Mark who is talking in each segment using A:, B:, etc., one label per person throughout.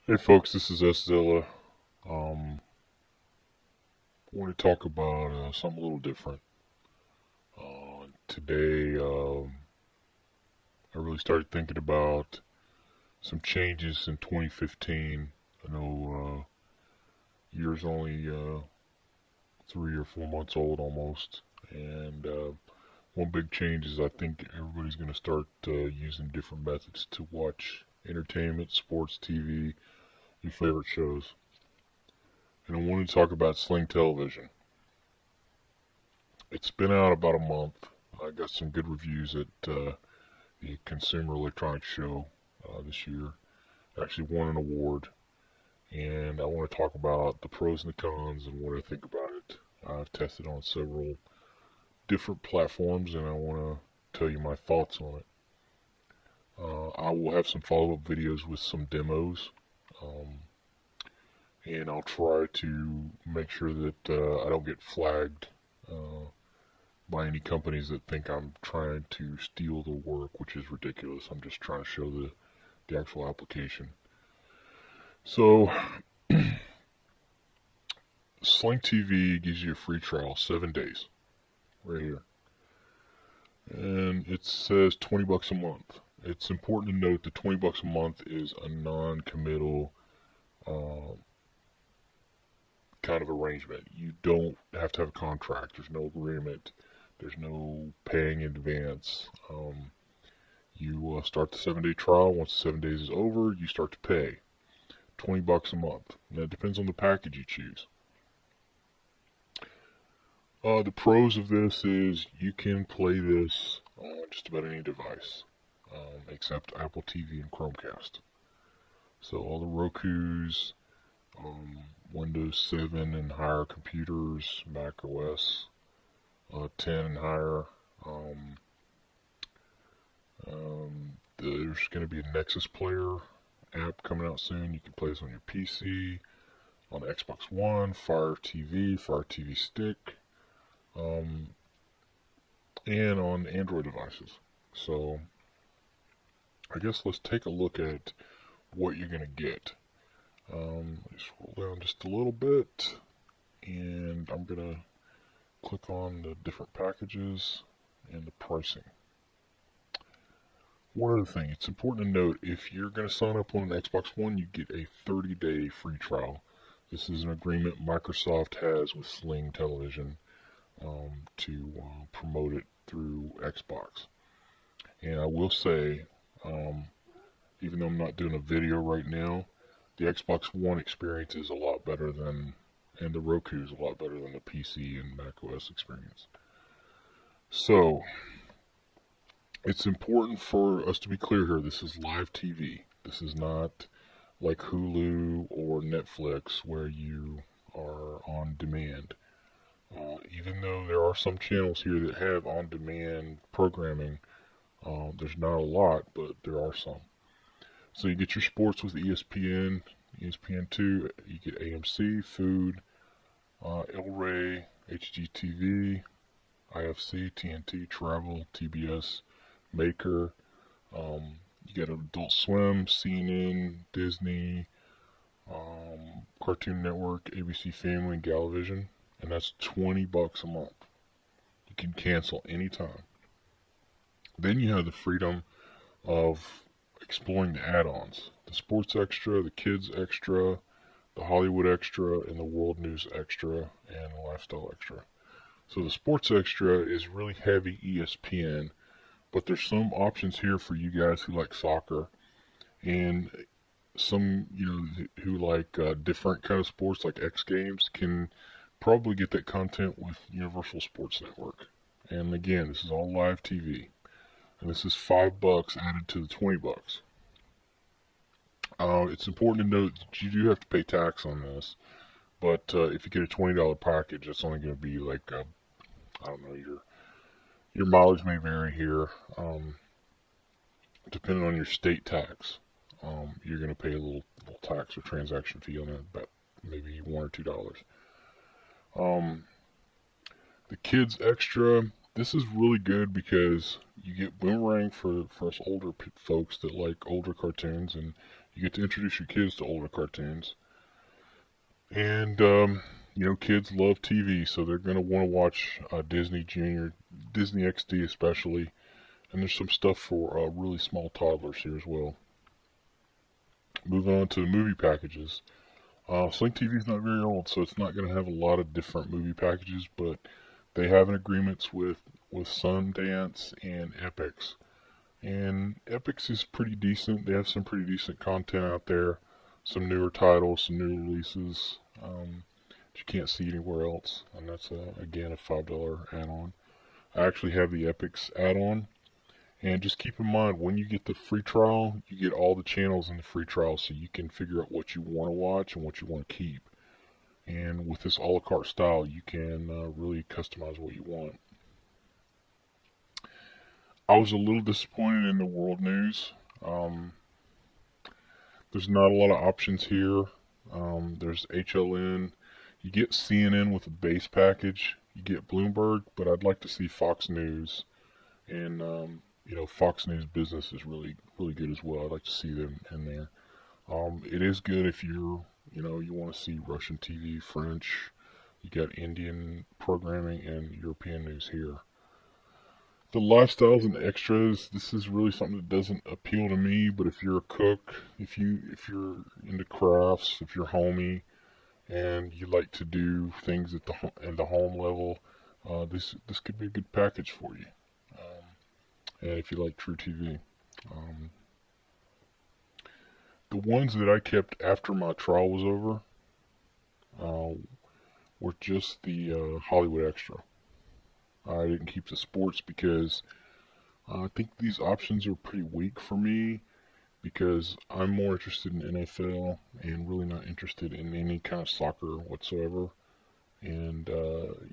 A: Hey folks, this is Zilla. I want to talk about something a little different. Today, I really started thinking about some changes in 2015. I know year's only 3 or 4 months old almost, and one big change is I think everybody's going to start using different methods to watch entertainment, sports, TV, your favorite shows. And I want to talk about Sling Television. It's been out about a month. I got some good reviews at the Consumer Electronics Show this year. Actually won an award, and I want to talk about the pros and the cons and what I think about it. I've tested on several different platforms, and I want to tell you my thoughts on it. I will have some follow-up videos with some demos, um, and I'll try to make sure that I don't get flagged by any companies that think I'm trying to steal the work, which is ridiculous. I'm just trying to show the actual application. So, Sling TV gives you a free trial, 7 days, right here. And it says 20 bucks a month. It's important to note that 20 bucks a month is a non-committal uh, kind of arrangement. You don't have to have a contract. There's no agreement. There's no paying in advance. You start the 7 day trial. Once the 7 days is over, you start to pay 20 bucks a month. Now it depends on the package you choose. The pros of this is you can play this on just about any device, except Apple TV and Chromecast. So all the Roku's, Windows 7 and higher computers, Mac OS 10 and higher. There's going to be a Nexus Player app coming out soon. You can play this on your PC, on Xbox One, Fire TV Stick, and on Android devices. So I guess let's take a look at what you're going to get. Let me scroll down just a little bit, and I'm going to click on the different packages and the pricing. One other thing, it's important to note, if you're going to sign up on an Xbox One, you get a 30-day free trial. This is an agreement Microsoft has with Sling Television to promote it through Xbox. And I will say, even though I'm not doing a video right now, the Xbox One experience is a lot better than, and the Roku is a lot better than the PC and Mac OS experience. So, it's important for us to be clear here. This is live TV. This is not like Hulu or Netflix where you are on demand. Even though there are some channels here that have on-demand programming, there's not a lot, but there are some. So you get your sports with ESPN, ESPN2, you get AMC, Food, El Rey, HGTV, IFC, TNT, Travel, TBS, Maker. You get Adult Swim, CNN, Disney, Cartoon Network, ABC Family, and Galavision, and that's 20 bucks a month. You can cancel anytime. Then you have the freedom of exploring the add-ons: the Sports Extra, the Kids Extra, the Hollywood Extra, and the World News Extra, and the Lifestyle Extra. So the Sports Extra is really heavy ESPN, but there's some options here for you guys who like soccer, and some, who like different kind of sports like X Games can probably get that content with Universal Sports Network. And again, this is all live TV, and this is $5 added to the 20 bucks. It's important to note that you do have to pay tax on this, but if you get a $20 package, it's only going to be like, I don't know, your mileage may vary here, depending on your state tax. You're going to pay a little tax or transaction fee on that, about maybe $1 or $2. The Kids Extra, this is really good because you get Boomerang for us older folks that like older cartoons, and You get to introduce your kids to older cartoons. And, kids love TV, so they're going to want to watch Disney Junior, Disney XD especially. And there's some stuff for really small toddlers here as well. Moving on to the movie packages. Sling TV is not very old, so it's not going to have a lot of different movie packages, but they have an agreements with Sundance and Epix. And Epix is pretty decent. They have some pretty decent content out there. Some newer titles, some new releases that you can't see anywhere else. And that's, again, a $5 add-on. I actually have the Epix add-on. And just keep in mind, when you get the free trial, you get all the channels in the free trial, so you can figure out what you want to watch and what you want to keep. And with this a la carte style, you can really customize what you want. I was a little disappointed in the world news. There's not a lot of options here. There's HLN. You get CNN with a base package. You get Bloomberg, but I'd like to see Fox News. And, Fox News Business is really good as well. I'd like to see them in there. It is good if you want to see Russian TV, French. You got Indian programming and European news here. The lifestyles and extras, this is really something that doesn't appeal to me, but if you're a cook, if you're into crafts, if you're homey, and you like to do things at the home level, this could be a good package for you. And if you like True TV. The ones that I kept after my trial was over were just the Hollywood Extra. I didn't keep the sports because I think these options are pretty weak for me, because I'm more interested in NFL and really not interested in any kind of soccer whatsoever. And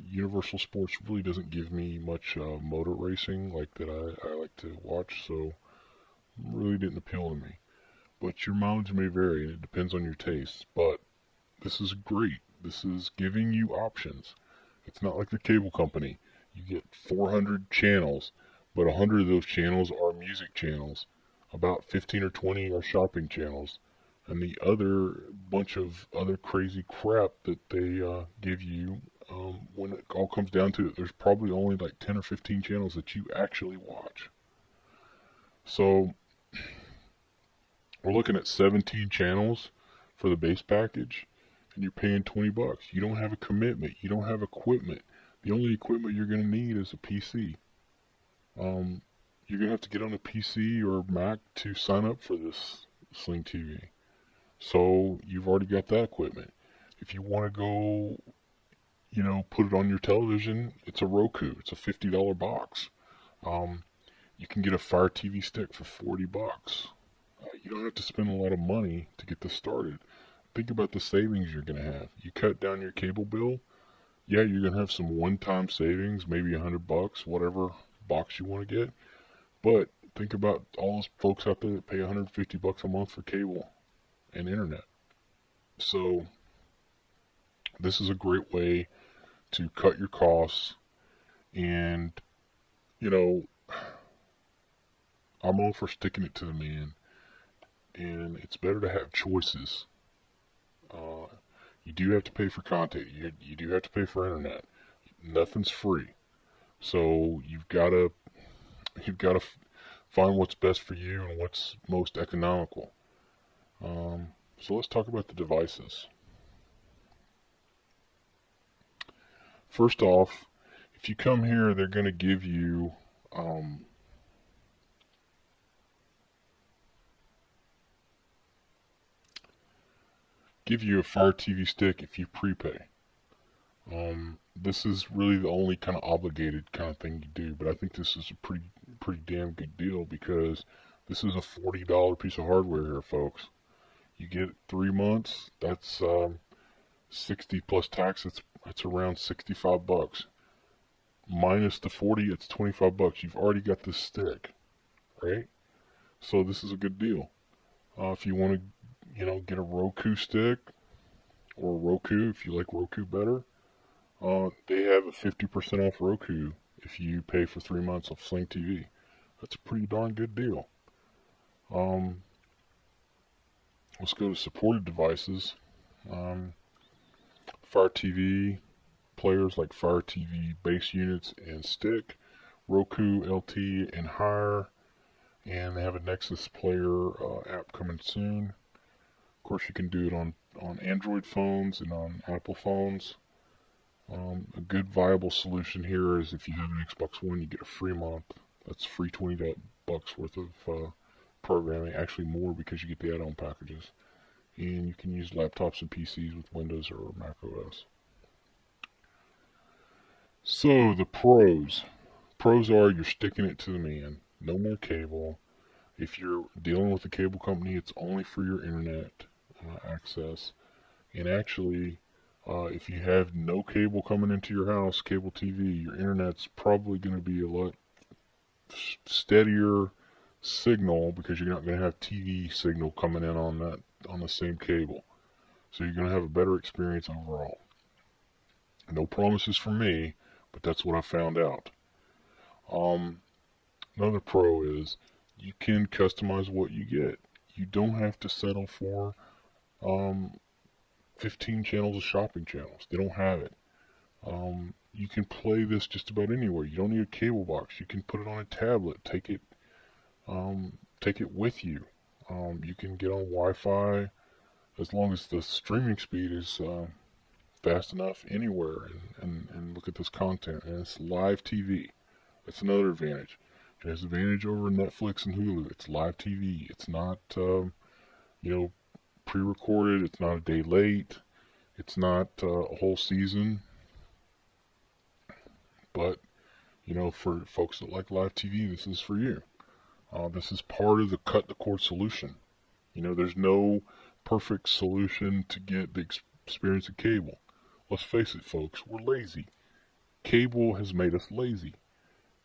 A: Universal Sports really doesn't give me much motor racing like that I like to watch, so really didn't appeal to me. But your mileage may vary, and it depends on your tastes. But this is great. This is giving you options. It's not like the cable company. You get 400 channels, but 100 of those channels are music channels. About 15 or 20 are shopping channels. And the other bunch of other crazy crap that they give you, when it all comes down to it, there's probably only like 10 or 15 channels that you actually watch. So we're looking at 17 channels for the base package, and you're paying $20. You don't have a commitment. You don't have equipment. The only equipment you're going to need is a PC. You're going to have to get on a PC or Mac to sign up for this Sling TV. So you've already got that equipment. If you want to go, put it on your television, it's a Roku. It's a $50 box. You can get a Fire TV stick for $40. You don't have to spend a lot of money to get this started. Think about the savings you're going to have. You cut down your cable bill. Yeah, you're going to have some one-time savings, maybe $100, whatever box you want to get. But think about all those folks out there that pay $150 a month for cable and internet. So this is a great way to cut your costs. And, I'm all for sticking it to the man. And it's better to have choices. You do have to pay for content. You do have to pay for internet. Nothing's free. So you've got to find what's best for you and what's most economical. So let's talk about the devices. First off, if you come here, they're going to give you a Fire TV stick if you prepay. This is really the only kind of obligated kind of thing you do, but I think this is a pretty damn good deal, because this is a $40 piece of hardware here, folks. You get 3 months. That's 60 plus tax. It's around $65. Minus the 40, it's $25. You've already got this stick, right? So this is a good deal. If you want to, get a Roku stick, or Roku if you like Roku better, they have a 50% off Roku if you pay for 3 months of Sling TV. That's a pretty darn good deal. Let's go to supported devices. Fire TV players like Fire TV base units and stick, Roku LT and higher, and they have a Nexus player app coming soon. Of course, you can do it on Android phones and on Apple phones. A good viable solution here is if you have an Xbox One, you get a free month. That's free $20 worth of programming, actually more because you get the add-on packages. And you can use laptops and PCs with Windows or Mac OS. So the pros. Pros are you're sticking it to the man. No more cable. If you're dealing with a cable company, it's only for your internet access. And actually, if you have no cable coming into your house, cable TV, your internet's probably going to be a lot steadier signal because you're not going to have TV signal coming in on the same cable. So you're going to have a better experience overall. No promises from me, but that's what I found out. Another pro is you can customize what you get. You don't have to settle for 15 channels of shopping channels. They don't have it. You can play this just about anywhere. You don't need a cable box. You can put it on a tablet. Take it with you. You can get on Wi-Fi as long as the streaming speed is fast enough anywhere and look at this content. And it's live TV. That's another advantage. It has advantage over Netflix and Hulu. It's live TV. It's not, pre-recorded. It's not a day late. It's not a whole season. But, for folks that like live TV, this is for you. This is part of the cut the cord solution. There's no perfect solution to get the experience of cable. Let's face it, folks, we're lazy. Cable has made us lazy.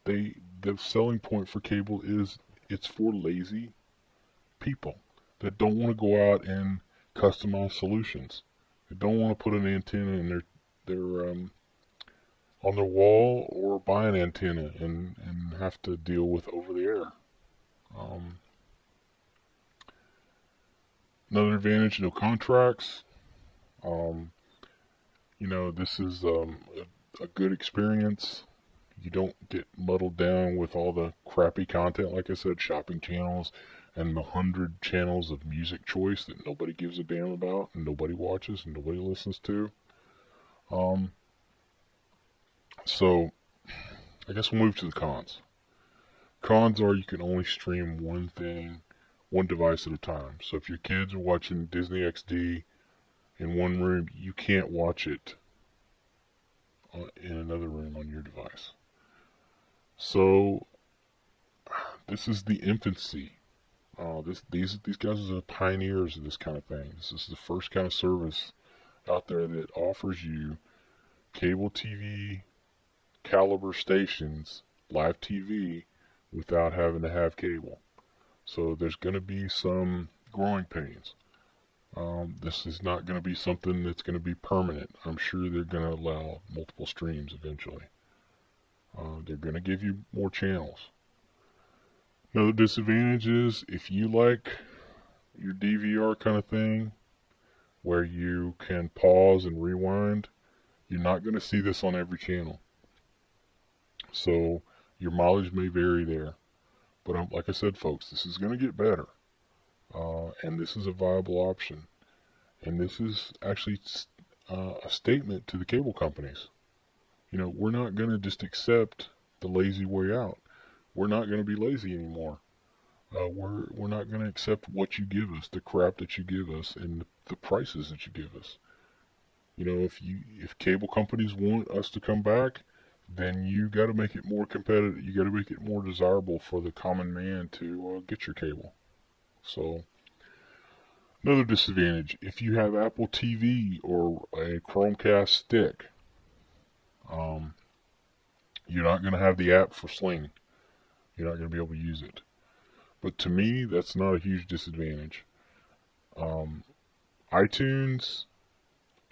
A: The selling point for cable is it's for lazy people that don't want to go out and customize solutions. They don't want to put an antenna in their on their wall or buy an antenna and have to deal with over the air. Another advantage, no contracts. This is a good experience. You don't get muddled down with all the crappy content, like I said, shopping channels and the 100 channels of music choice that nobody gives a damn about and nobody watches and nobody listens to. So I guess we'll move to the cons. Cons are you can only stream one thing, one device at a time. So if your kids are watching Disney XD in one room, you can't watch it in another room on your device. So this is the infancy. These guys are the pioneers of this kind of thing. This is the first kind of service out there that offers you cable TV caliber stations, live TV, without having to have cable. So there's going to be some growing pains. This is not going to be something that's going to be permanent. I'm sure they're going to allow multiple streams eventually. They're going to give you more channels. Another disadvantage is if you like your DVR kind of thing, where you can pause and rewind, you're not going to see this on every channel. So your mileage may vary there. But like I said, folks, this is going to get better. And this is a viable option. And this is actually a statement to the cable companies. We're not going to just accept the lazy way out. We're not going to be lazy anymore. We're not going to accept what you give us, the crap that you give us, and the prices that you give us. If cable companies want us to come back, then you got to make it more competitive. You got to make it more desirable for the common man to get your cable. So another disadvantage: if you have Apple TV or a Chromecast stick, you're not going to have the app for Sling. You're not going to be able to use it. But to me, that's not a huge disadvantage. iTunes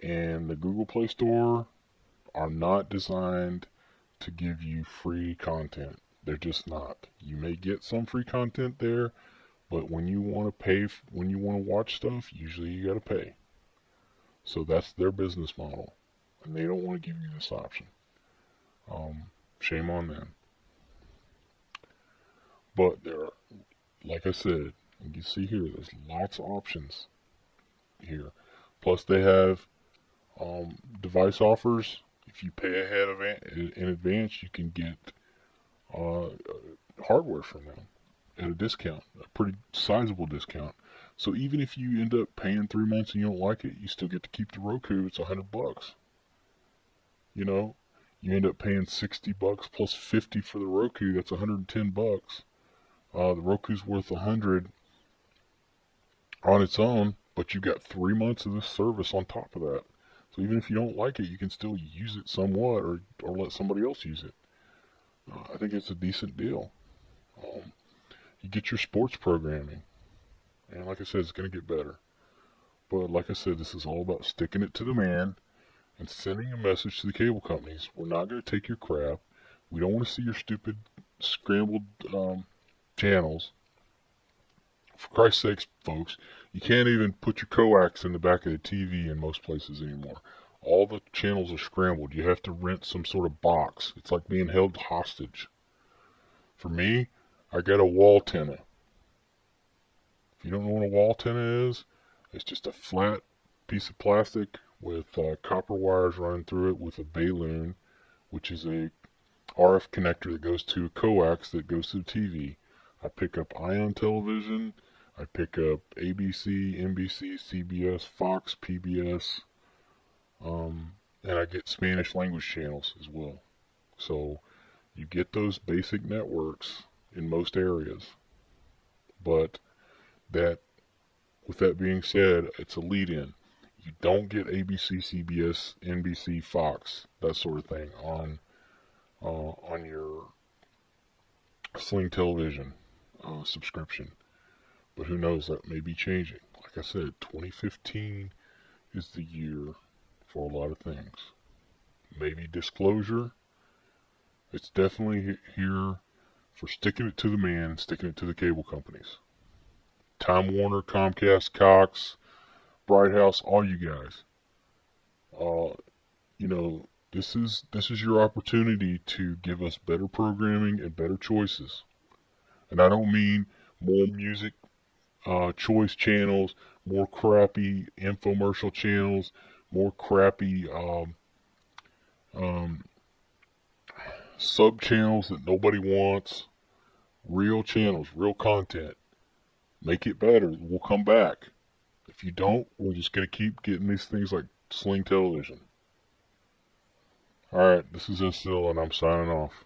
A: and the Google Play Store are not designed to give you free content. They're just not. You may get some free content there, But when you want to pay, when you want to watch stuff, usually you got to pay. So that's their business model, and they don't want to give you this option. Shame on them. But there are, like I said, you can see here, there's lots of options here. Plus they have device offers. If you pay ahead of in advance, you can get hardware from them at a discount, a pretty sizable discount. So even if you end up paying 3 months and you don't like it, you still get to keep the Roku. It's $100. You know, you end up paying $60 plus 50 for the Roku. That's $110. The Roku's worth $100 on its own, but you got 3 months of this service on top of that. So even if you don't like it, you can still use it somewhat, or let somebody else use it. I think it's a decent deal. You get your sports programming, and like I said, it's going to get better. But like I said, this is all about sticking it to the man and sending a message to the cable companies. We're not going to take your crap. We don't want to see your stupid scrambled channels. For Christ's sakes, folks, you can't even put your coax in the back of the TV in most places anymore. All the channels are scrambled. You have to rent some sort of box. It's like being held hostage. For me, I got a wall antenna. If you don't know what a wall antenna is, it's just a flat piece of plastic with copper wires running through it with a balloon, which is a RF connector that goes to a coax that goes to the TV. I pick up Ion television, I pick up ABC, NBC, CBS, Fox, PBS, and I get Spanish language channels as well. So you get those basic networks in most areas. But with that being said, it's a lead-in. You don't get ABC, CBS, NBC, Fox, that sort of thing on your Sling television subscription. But who knows, that may be changing. Like I said, 2015 is the year for a lot of things. Maybe disclosure. It's definitely here for sticking it to the man, sticking it to the cable companies. Time Warner, Comcast, Cox, Bright House, all you guys. This is your opportunity to give us better programming and better choices. And I don't mean more music choice channels, more crappy infomercial channels, more crappy sub channels that nobody wants. Real channels, real content. Make it better. We'll come back. If you don't, we're just going to keep getting these things like Sling Television. Alright, this is Still, and I'm signing off.